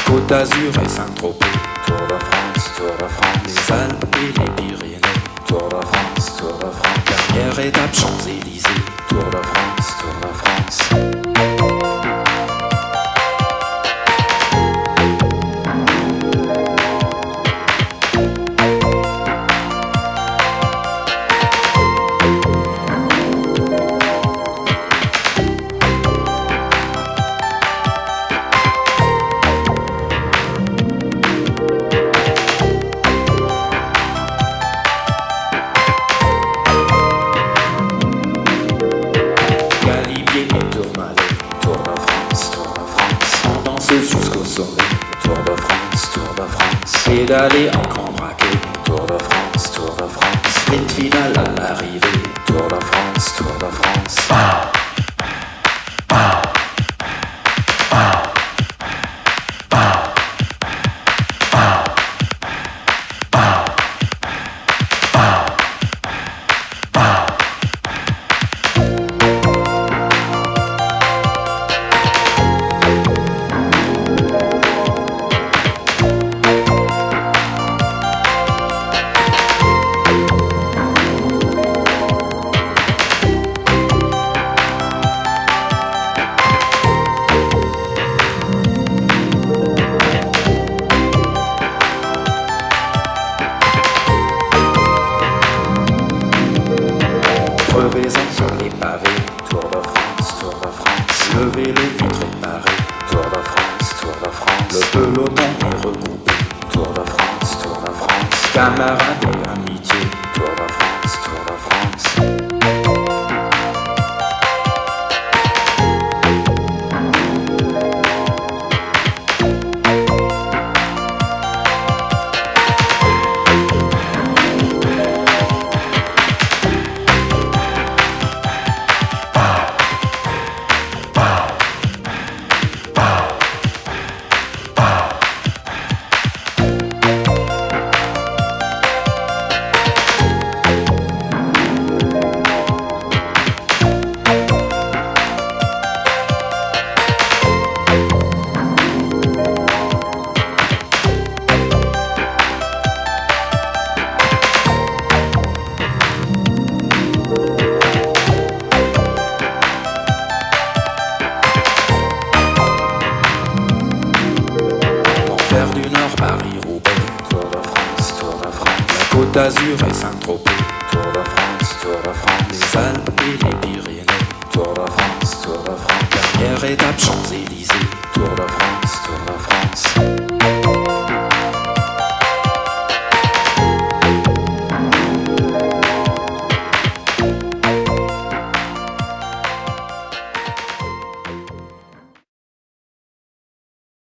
Côte d'Azur et Saint-Tropez, Tour de France, Tour de France. Les Alpes et les Pyrénées, Tour de France, Tour de France. Dernière étape Champs-Élysées, Tour de France, Tour de France. Jusqu'au sommet, Tour de France, Tour de France. Pédaler en grand braquet, Tour de France, Tour de France. Sprint final à l'arrivée, Tour de France, Tour de France. Crevaison sur les pavés, Tour de France, Tour de France. Le vélo vite réparé, Tour de France, Tour de France. Le peloton est regroupé, Tour de France, Tour de France. Camarades et amitié, Tour de France, Tour de France. Du Nord, Paris-Roubaix, Tour de France, Tour de France. La Côte d'Azur et Saint-Tropez, Tour de France, Tour de France. Les Alpes et les Pyrénées, Tour de France, Tour de France. Dernière étape Champs-Élysées, Tour de France, Tour de France.